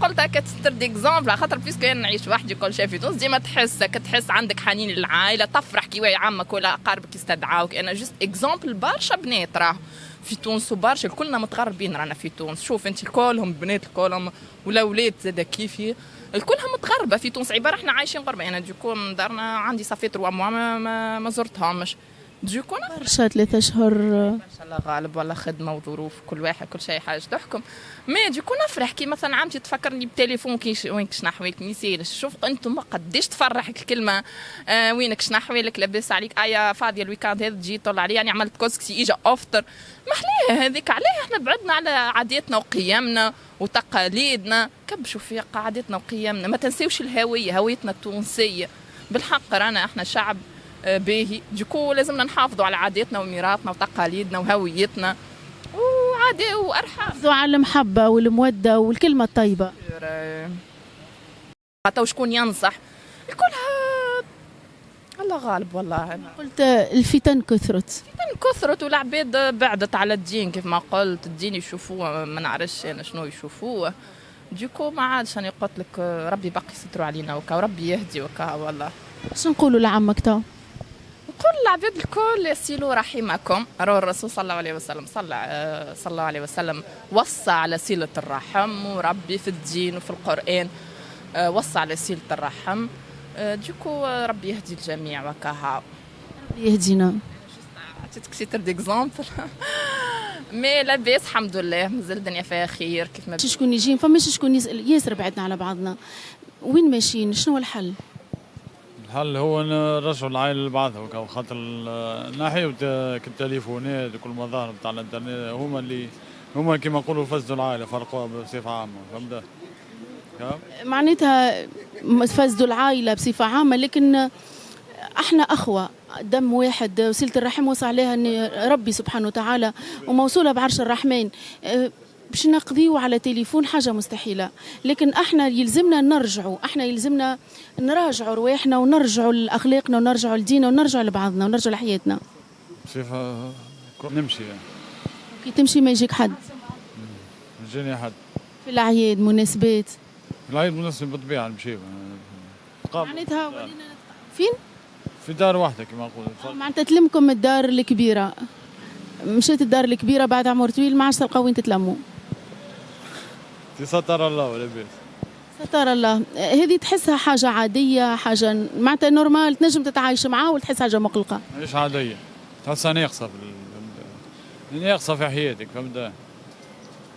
قلت هكا تستر ديكزومبل، على خاطر بيسكو انا نعيش وحدي كل شيء في تونس، ديما تحس عندك حنين للعائله، تفرح كي واعي عمك ولا اقاربك يستدعاوك. انا جست اكزومبل برشا بنات راهو في تونس وبرشا كلنا متغربين رانا في تونس. شوف انت الكلهم بنات الكلهم ولا ولاد زاد كيفي الكلها متغربه في تونس، عباره احنا عايشين غربه. انا دوكو من دارنا عندي صافي 3 موا ما زرتهمش. دوكو برشا 3 أشهر ان شاء الله غالب ولا خدمه وظروف كل واحد كل شيء حاجه تحكم. مي دوكو نفرح كي مثلا عمتي تفكرني بتليفون وينك شنو احوالك ميسيلش. شوف انتم قديش تفرحك الكلمه وينك شنو احوالك لاباس عليك ايا فاضيه الويكاند هذا تجي طلع عليا يعني عملت كوسكسي اجا افطر محليه هذيك. عليه احنا بعدنا على عاداتنا وقيمنا وتقاليدنا. كبشوا في قعدتنا وقيمنا، ما تنسيوش الهويه هويتنا التونسيه. بالحق رانا احنا شعب باهي، دوكو لازمنا نحافظوا على عاداتنا وميراثنا وتقاليدنا وهويتنا وعادي وارحام. حافظوا على المحبة والمودة والكلمة الطيبة. حتى وشكون ينصح الكلها الله غالب. والله قلت الفتن كثرت والعباد بعدت على الدين كيف ما قلت. الدين يشوفوه ما نعرفش انا شنو يشوفوه. دوكو ما عادش انا قلت لك ربي باقي يستروا علينا وكا وربي يهدي وكا. والله شو نقولوا لعمك تو؟ نقول العباد الكل سيلوا رحمكم. الرسول صلى الله عليه وسلم صلى الله عليه وسلم وصى على صلة الرحم، وربي في الدين وفي القرآن وصى على صلة الرحم. دوكو ربي يهدي الجميع وكاها. ربي يهدينا. عطيتك سيتر ديكزومبل مي لاباس الحمد لله مازال الدنيا فيها خير. كيف ما شكون يجي فماش شكون يسأل ياسر بعدنا على بعضنا. وين ماشيين؟ شنو الحل؟ الحل هو نرجعوا العائله لبعضها خاطر ناحيه التليفونات وكل المظاهر بتاع الانترنت هما كما نقولوا فسدوا العائله، فرقوها بصفه عامه. فهمت؟ معناتها فسدوا العائله بصفه عامه، لكن احنا اخوه دم واحد. وصله الرحم وصى عليها ان ربي سبحانه وتعالى وموصوله بعرش الرحمن. باش نقضيو على تليفون حاجه مستحيله، لكن احنا يلزمنا يلزمنا نراجعوا رواحنا ونرجعوا لاخلاقنا ونرجعوا لدينا ونرجعوا لبعضنا ونرجعوا لحياتنا. بصفه نمشي يعني. كي تمشي ما يجيك حد؟ ما يجيني حد. في الاعياد مناسبات؟ العيد مناسب بالطبيعه نمشي معناتها ولينا فين؟ في دار واحده كما نقولوا. معناتها تلمكم الدار الكبيره. مشيت الدار الكبيره بعد عمر طويل ما عادش تلقاو وين تتلموا. ستر الله ولا بيت. ستر الله. هذه تحسها حاجه عاديه، حاجه معناتها نورمال تنجم تتعايش معاه ولا تحس حاجه مقلقه؟ مش عاديه، تحسها ناقصه ناقصه في حياتك. فهمت؟